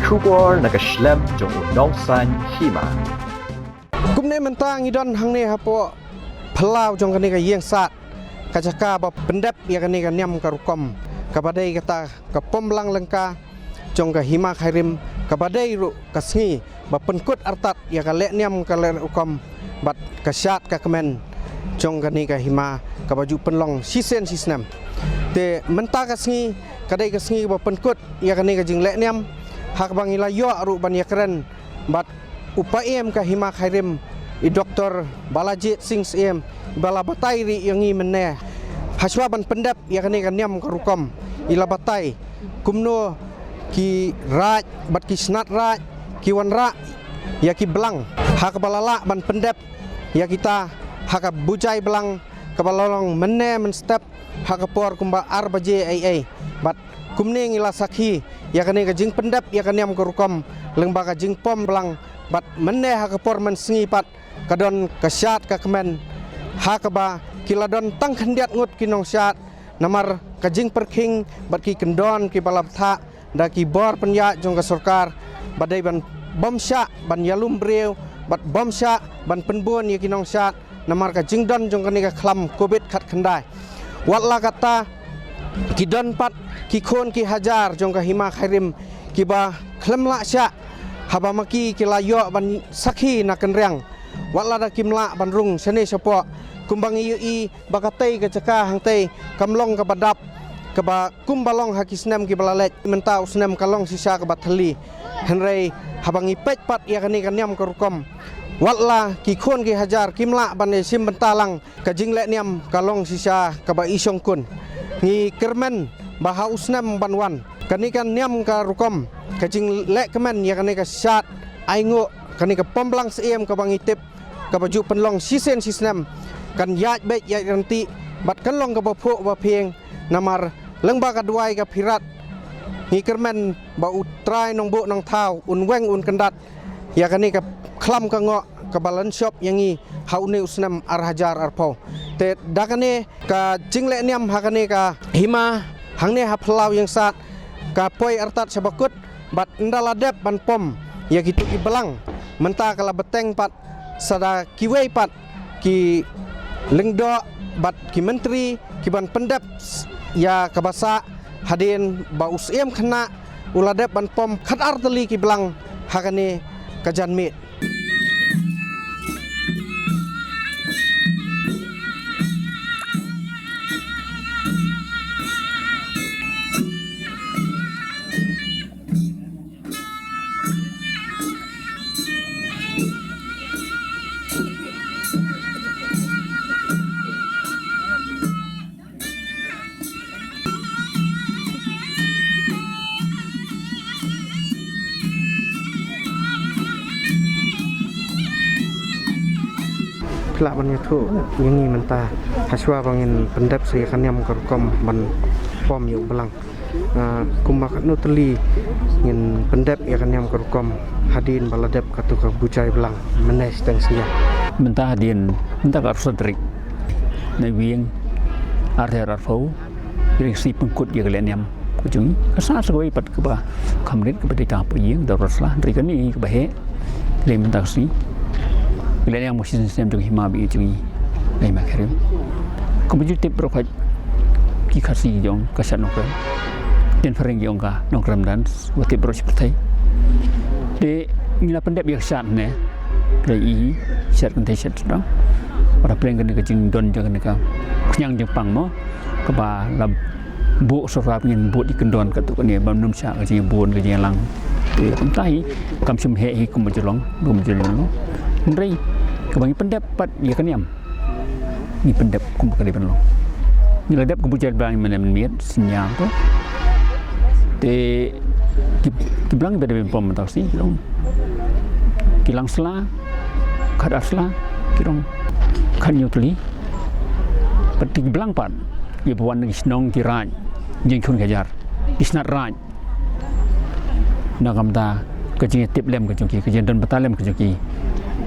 Schubor nakaslem jong unongsan hima. Kumne mentang idon hang ne hapo pelau jong kani ka yeng sat kacaka ba pendap ya kani ka nyam karukom kabadai kata ka pomlang lengka jong ka hima khairim kabadai ru kasngi ba penkut artat ya ka lek nyam ka lek ukom bat kasyat ka kemen jong kani ka hima ka baju penlong sisen sisnam te menta kasngi kadai kasngi ba penkut ya kani ka jing lek nyam hak bangila yo ru ban ya keren bat upaem ka hima khairim I Dr. Balajit Singh Siem bala batai ri yang i meneh haswa ban pendap ya kani kan nyam karukom ila batai kumno ki raj bat ki snat raj ki wan ra ya ki belang hak balala ban pendap ya kita hak bujai belang kabalolong meneh men step hak por kumba ar baje ai bat kumne ngila sakhi ya kani ka jing pendap ya kan nyam karukom lengba ka jing pom belang bat meneh hak por men sengi pat kadon kasyat ka kemen hakaba kiladon tang khandiat ngut kinong syat namar kajing perking bat ki kendon ki balap tha da ki bor penya jong ka sarkar badai ban bom sya ban yalum brew bat bom sya ban penbun ye kinong syat namar ka jingdon jong kani ka khlam covid khat khandai watla kata kidon pat ki khon ki hajar jong ka hima khairim ki ba khlamla sya haba maki ki layo ban sakhi na kenreng watla da kimla banrung sene sopo kumbang i bakatai ke caka hangtai kamlong ke badap ke ba kumbalong hakisnem ki balalet mentau snem kalong sisa ke bathali henrei habangi pet pat ya kani kanyam ke rukom watla ki khon ki hajar kimla bane sim bentalang ke jinglek niam kalong sisa ke ba isong kun ngi kermen baha usnem banwan kani kan niam ka rukom ke jinglek kemen ya kani ka syat aingo kani ka pomblang siem ka bangitip ka baju penlong sisen sisnem kan yaj bet yaj ranti bat kan long ka bapuk ba pieng namar lengba ka duai ka pirat ngi kermen ba utrai nong bu nong thau un weng un kendat ya kani ka khlam ka ngo ka balan shop yangi haune usnem ar hajar arpo te dakane ka jingle niam hakane ka hima hangne ha phlau yang sat ka poi artat sabakut bat ndaladep ban pom ya gitu ki belang menta kala beteng pat sada kiwei pat ki lengdo bat ki menteri ki ban pendap ya kabasa hadin ba usiem khana uladep ban pom khat arteli ki belang hakane kajanmit pelak ban itu yangi menta haswa bangin pendap saya kan yang kerkom ban pom yuk belang kumak nuteli ngin pendap ya kan yang kerkom hadin baladap katu ka bucai belang menes dan sia menta hadin menta ka sodrik na wieng arher arfau ring si pengkut ya kalian yang kujung kasa segoi pat ke ba kamrit ke bedita puyeng daraslah rikani ke bahe le menta si kalian yang mesti sistem jong hima bi jong ai makarim kemudian tip prokat ki khasi jong kasan nokran den fereng jong ka nokram dan wati bro seperti de ngila pendep biak sat ne kai sat kan tesat dong ora pleng kan ke jing don jong ka nyang jong pang mo ke ba lab bu sorap ngin bu di kendon ka tu ne bam num sa ka jing bon ke jing lang de kuntai kam sum he kum jelong dum jelong ndrei kebangi pendapat ya kan yam ni pendap kum kali penlong ni ladap kebujan bang menemit sinyal tu te kiblang beda pom taksi dong kilang sela kadar sela kirong kan yutli peti kiblang pat ya buan ngi snong tiraj jeng kun gajar isnat raj nakam ta kejing tip lem kejong ki don batalem kejong ki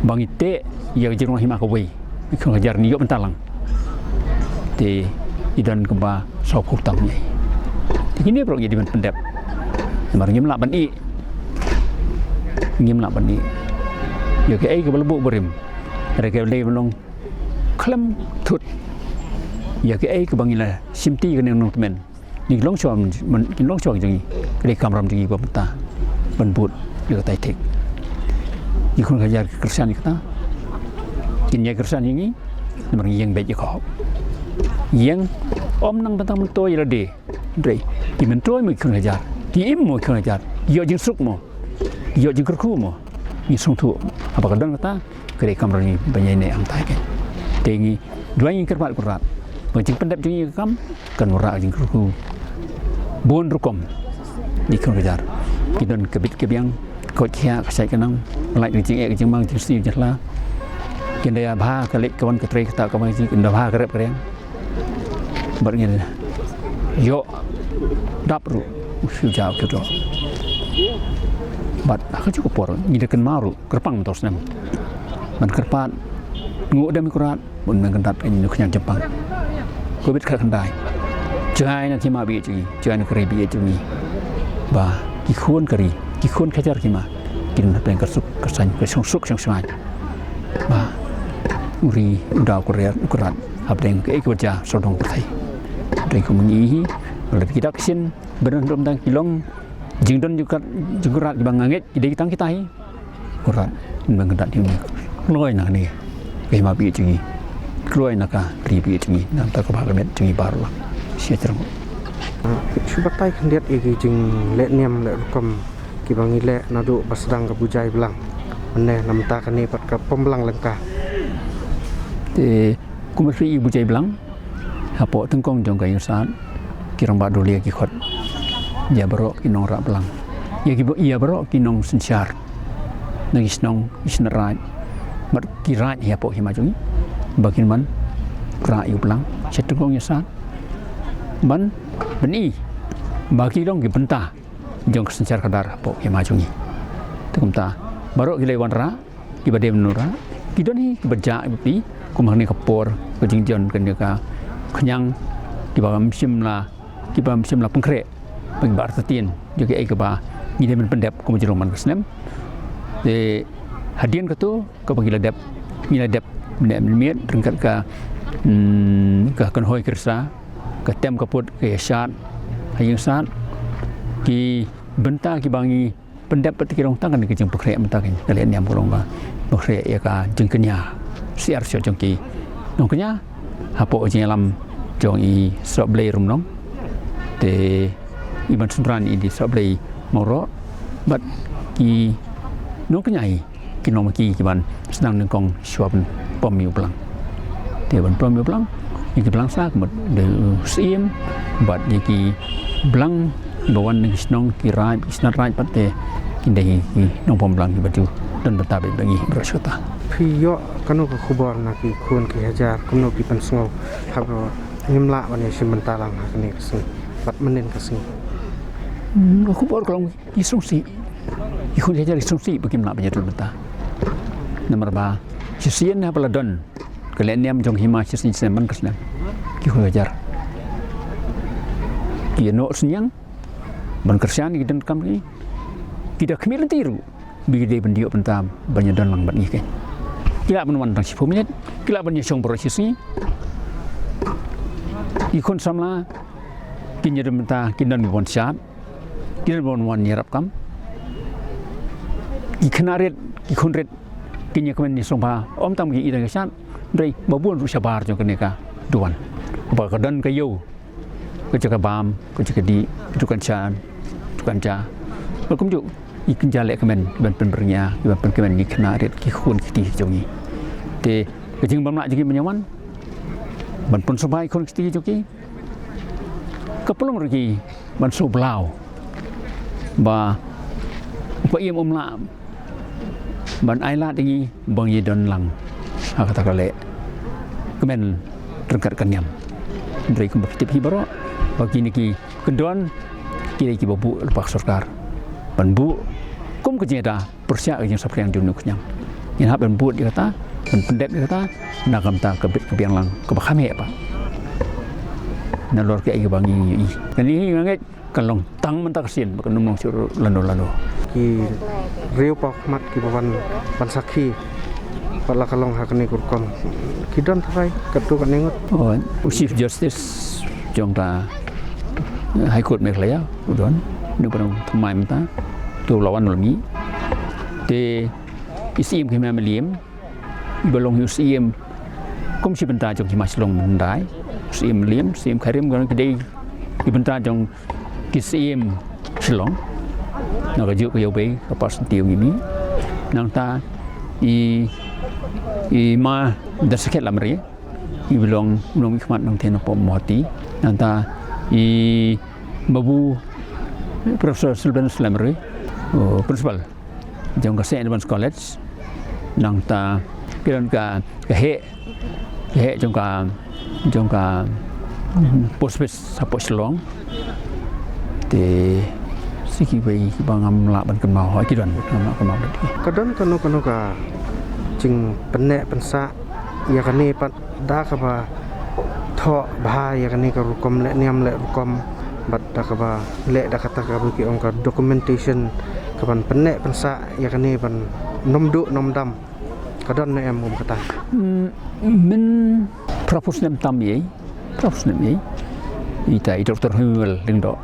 bang ite ya jirung hima kawai ikon ngajar ni yok mentalang te idan kemba sok hutang ni ini bro jadi pendap marngim la ban i ngim la ban ni ya ke ai ke belebu berim ada ke le belong klem thut ya ke ai ke bangila simti ke nong temen ni long chom man kin long chom jeng ke kamram jeng ba mata ban but ya tai tek ni kon kajar kersan kita kin ya kersan ini nomor yang baik ko yang om nang tentang mentoi la de dei di mentoi mo kon kajar di im mo kon kajar yo jeng suk mo yo jeng kerku mo ni song tu apa kadang kata ke kamram ni banyak ni am tai ke tengi dua yang kerbat kurat macam pendap jeng kam kan ora jeng kerku bon rukom ni kon kajar kidon kebit kebiang ko chia sai kanang lại jeng e jeng mang jeng si jela kin dia bha ka lek kawan ketre kita ka mai kin dah bha karep kreng bar ngin yo dap ru su jauh ke do bat aku cukup por ni dekan maru kerpang tos nem man kerpat ngu dem kurat mun men kendat ni knyang Jepang ko bit ka kendai jai na kima bi ji jai na kri bi ji ni ba ki khun kari ki khun khajar kima kin pen kasuk kasan ke suk sang sang ba uri udah kurat habdeng ke ikutja sodong pertai dari kemunyi lebih kita kesin benar tentang kilong jingdon juga kurat di bangangit jadi kita hi kurat bangedat ini loi nak ni ke ma bi jingi loi nak ka ri bi jingi nam ta ko bagamet jingi baru lah sia terang Subatai kendiat igi jing le niam le rukom ki bangi le nadu basdang ke bujai belang meneh nam ta kani pat ka pembelang lengkah te kumri ibu jai belang hapo tengkong jong kayu saat kirang ba dolia ki khot ya baro kinong ra belang ya ki ya baro kinong sensyar nangis nong isnerai mat kirat ya po himajungi bakin man ra yu belang setengkong ya saat ban beni bagi dong ki benta jong sensyar kadar po himajungi tekumta baro ki lewan ra ki bade menura ki doni ki berja ipi kumang ni kapor kejing jon kan ka kenyang di bawah musim la pengkrek bagi bar tetin juga ai ke ba ni dia pendap ku majrong man kesnem de hadian ke tu ke bagi ladap ni ladap miet rengkat ka kan hoi kersa ke tem kaput ke syat hayang sat ki benta ki bangi pendap petik rong tangan ke jeng pengkrek mentakin kalian yang bolong ba pengkrek ya ka jeng kenya siar sio jongki nongknya hapo jengalam jong i soblei rum nong te iban sunran i di soblei moro bat ki nongknya i kinong ki ban sedang nengkong suapen pom yu plang te ban pom yu plang i ki plang sak mot de sim bat ni ki blang bawan neng snong ki rai snat rai patte kindai ki nong pom plang ki batu dan betabe bagi bersota Piyo kanu ke kubor naki kun ke hajar kanu ki pensngo habo ngimla wane simentalang hakni kesing 4 menit kesing kubor kalau isungsi ikut hajar isungsi bagaimana banyak benta nomor ba sisian apa ladon keleniam jong hima sisin seman kesna ki hajar ki no senyang ban kersian ki den kam ni tidak kemilan tiru bigi de bendio pentam banyak dan lang ban ni kila menuan tang 10 minit kila banyak song prosesi ikon samla kinya dementa kinan bon syat kinan bon wan nyerap kam iknaret ikonret kinya kemen ni songpa om tam gi idang syat dei babun ru sabar jong keneka duan ba kadan kayo ke jaga bam ke jaga di dukan chan dukan ja bakum ju ikin jale kemen ban penbernya ban kemen ni knaret ki khun kiti jongi te kejing bam nak jadi menyaman ban pun sebai kon kiti joki kepelum lagi ban soblau ba upa iem omla ban aila dingi bang yedon lang kata kale kemen terkat kanyam dari kompetitif hibaro bagi niki kendon kira ki babu lepas sorkar ban bu kum kejeda persia yang sapri yang junuk nyam yang hab ban bu dikata dan pendek dia kata nak kamta kebiang lang kebakame apa nalor ke bangi kan ini nganget kalong tang mentak sin bukan nomong sur lando ki riu pak mat ki bawan sakhi pala kalong hakani kurkom kidon thai katu kan nengot Chief Justice trong ta High Court mek laya udon nu parang thamai mta tu lawan lami te isim ki ma liam ibalong isim kom si benta jong ki mas long mendai isim liam isim kharim kan kedai ibenta jong ki isim Shillong nó có dựa vào cái pas tiêu ini nang ta i ma da sakit la mari i belong khmat nang ten pom moti nang ta i babu Professor Sylvan Slammery principal jong ka St. Edmunds College nang ta kiran ka he jong ka pospes sapo Shillong te siki bai bangam la ban kan mau hoi kidan kan mau kadon kanu ka jing penek pensa ya kani pat da ka ba tho bha ya kani ka rukom le niam le rukom bat da ka ba le da kata ka buki ong ka documentation ka ban penek pensa ya kani ban nom du nom dam kadon na em kata min propusnem tam ye ita Dr. Huel lingdo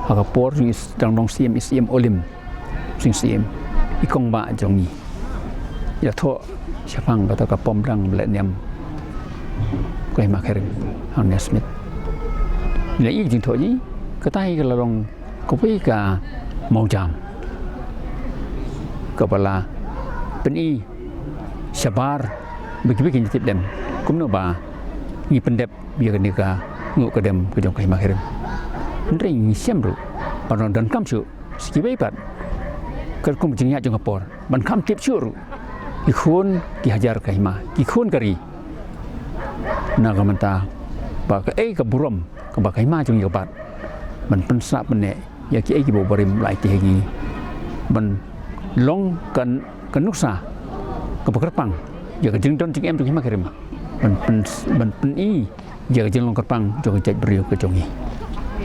Hagapor is dang dong CM Olim sing ikong ba jong ni ya tho siapang kata ka pom dang le niam kai makarin hang Smith le i jing tho ji ka tai ka long ko pi ka mau jam ka bala peni sabar bagi tip dem kum no ba ni pendep biar ni ka ngu ka dem ka jong kai makarin ring siam ru panon dan kam su skibai pat ker kum jingya jong kapor ban kam tip su ru ikhun ki hajar kai ma ikhun kari na gamanta ba ka ka burom ka ba kai ma jong yobat ban pensa bene ya ki bo barim lai ti hegi ban long kan nuksa ka bakrpang ya ka jing don jing em jong ma karim ban pen i ya jing long kerpang jong jaj beriu ke jongi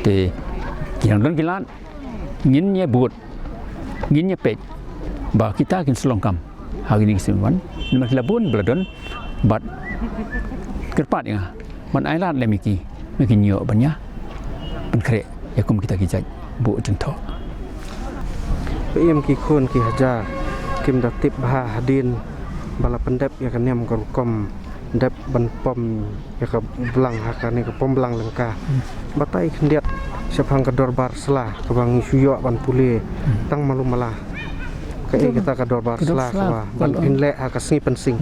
te kian don kilan nginnya buat nginnya pet ba kita kin selongkam hari ni semwan nama kilabun beladon bat kerpat ya man ailat le miki nyo banya ban kre ya kum kita kijaj bu jentho PM ki khon ki hajar kim da tip bha hadin bala pendep ya kan niam kom dep ban pom ya ka belang hakane ka pom belang lengka batai kendiat siapang ke dorbar selah ke bang suyo ban pule tang malu malah ke kita ke dorbar selah ke ban pinle ka sing pensing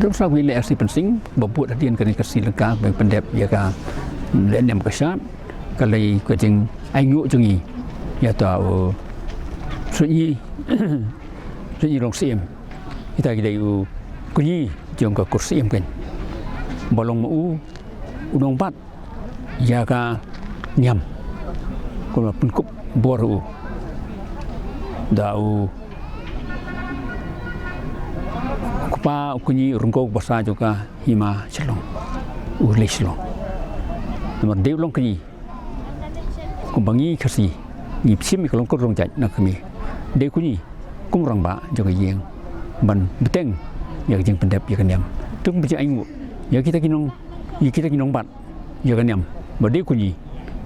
dok sa wi le si pensing babut hadian ke Sri Lanka bang pendep ya ka le nem ka sat ka lai ka jing ai ngu jungi ya tau sunyi rong sim kita ki dai u kunyi jong ka kursi em kan bolong mu udong pat ya ka nyam ko penkup boru dau kupa kunyi rungko basa juga hima chelong uleslong nomor deu long kunyi kumbangi kasi ni sim ko long ko rong jaj na kami de kunyi kum rang ba juga yeng ban beteng ya jing pendep ya kan yam tung bi ai ngu ya kita kinong bat ya kan yam ba de kunyi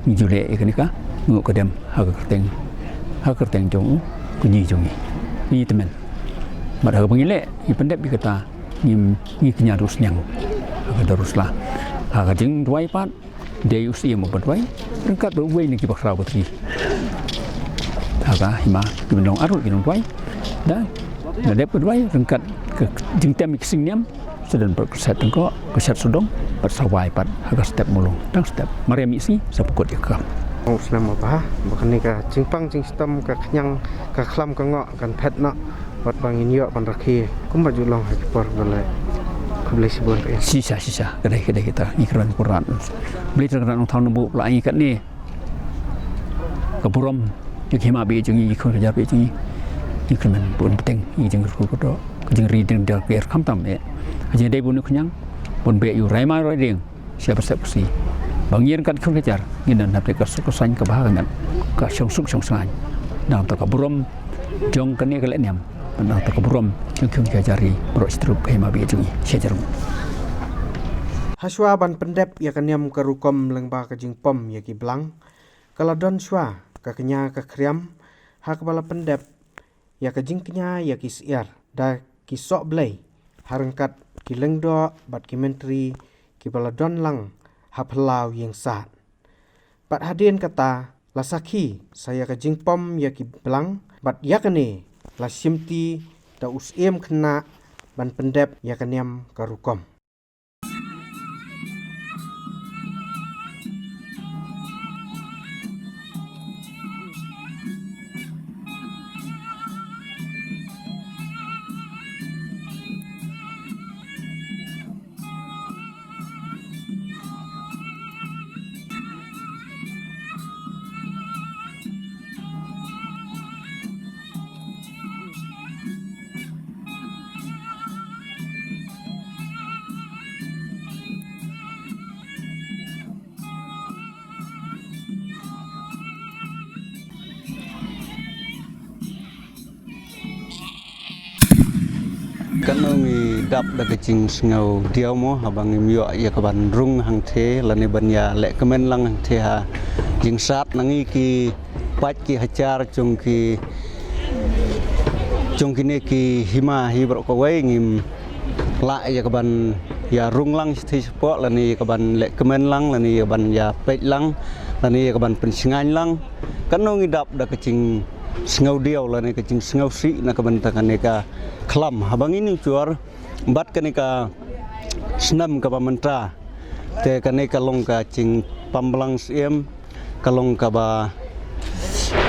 ni jule ya kan ka ngu ka dem ha ka teng jong kunyi jong ni temen bar ha bangile ni pendep bi kata ni kenya rus nyang ha darus lah ha jing duai pat de usia mo badwai rengkat do we ni ki bakra batri ha hima ki menong arut ki nong duai da dep badwai rengkat ke jing tem ki sing nyam sedang berkeset tengko keset sudong bersawai pat agak step mulung tang step mari misi sapukut ya kam Muslim apa bukan ni ka jingpang jing sistem ka kenyang ka khlam ka ngok kan pet nak buat bangin yo pan rakhi kum baju long ha por balai kubli sibon sisa kedai kita ikran Quran beli terang tahun bu lai kat ni kapurom yu khima bi jungi khon ja bi jungi ikran pun penting i jing ku ko jing ri ding der ker kham tam e aja dai bun khnyang bun be yu rai mai roi ding siapa si bang yen kan khon kejar nginan hap ka suk sain ka bahangan ka song suk song sain nam ta ka burom jong kan ni kalau niam benar tak keburum jong kyung jari berok strup hema bi jong sejarum Haswa ban pendep ya kanyam karukom lengba ka jingpom ya ki blang kaladon shwa ka kenya ka kriam ha kepala pendep ya ka jingknya ya ki siar da ki sok blai harengkat ki lengdo bat ki menteri ki baladon lang haplau yang sat bat hadien kata lasaki saya ka jingpom ya ki blang bat ya kene la simti da usiem kena ban pendep ya kanyam karukom kan ngi dap da kecing ngau diau mo habang myo ya kaban rung hang the lani banya le kemen lang hang the ha jing sat nangi ki pat ki hacar chung ki ne ki hima hi bro ko wei ngim la ya kaban ya rung lang thi po lani kaban le kemen lang lani ban ya pet lang lani kaban pensingan lang kan ngi dap da kecing ngau diau lani kecing ngau si na kaban takan ka kelam habang ini cuar bat kanika senam ka pamantra te kanika long ka cing pambelang siem kalong ka ba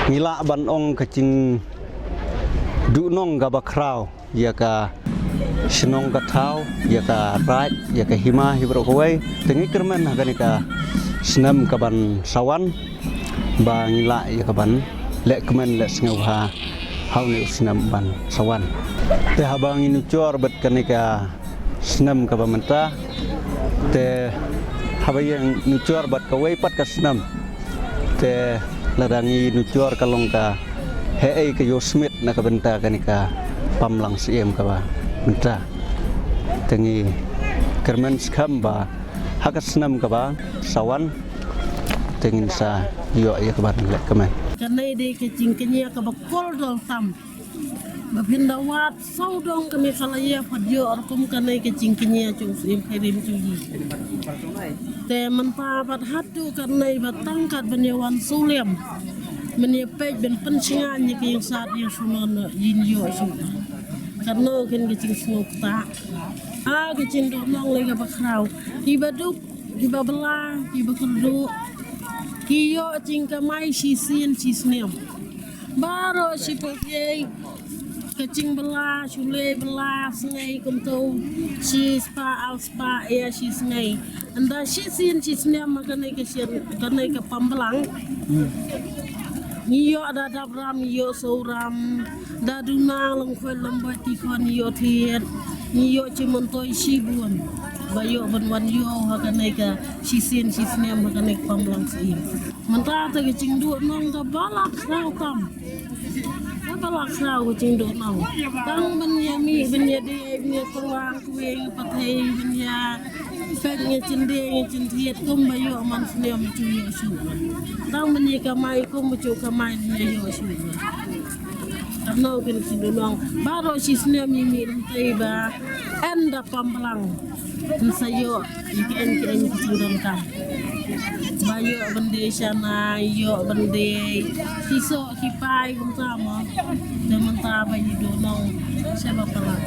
ngila ban ong ka cing du nong ka ba krau ya ka senong ka thau ya ka raj ya ka hima hibro koi tengi kermen kanika senam ka ban sawan ba ngila ya ka ban le kemen le sengau ha hau ni senam ban sawan te habang ini cuar bet kanika senam ka pamenta te habayang nucuar bat ka wei pat ka senam te ladangi nucuar kalong ka hei ka yosmit na ka benta kanika pamlang siem ka ba benta tengi kermen skam ba haka senam ka ba sawan tengin sa yo ya ka ban le kemen kanai de kecing kenya ka bakol dol tam Bapindawat saudong kami kalaya padyo arkum kanai kecing kenya cung sim kirim cuyi. Te menpapat hatu kanai batangkat benyawan suliam. Menyepej ben pensingan yang saat yang sunon yinyo sudah. Karena kan kecing semuk tak. Kecing donong lega bakrau. Iba duk, iba belah, iba kerdu. Kiyo cingkamai sisin sisnem. Baru si pokei kecing belah, sule belah, sengai kumtu, si spa al spa ya si sengai. Anda si sin si sengai makanai ke pambelang. Niyo ada dabram, niyo sauram, daduna lengkuan lembat tikon niyo tiet, niyo cimentoi si buan. Bayo benwan yo makanai ke si sin si sengai makanai ke pambelang si. Mentah te kecing duk nong ke balak rau tam. Balak rau kecing duk nong. Tang benyami benyadi benya keluang kuing patai benya fetnya cendeng cendiet kum bayo man senam cuyo su. Tang benya kamai kum bacu kamai benya yo su. Karena kan kecing nong baru si senam yimi tiba enda pambelang. Sayo ikan kecing dong kan. Bayo bende sana yo bende kisok kipai kum sama. Dan mentah bayi donong siapa pelak.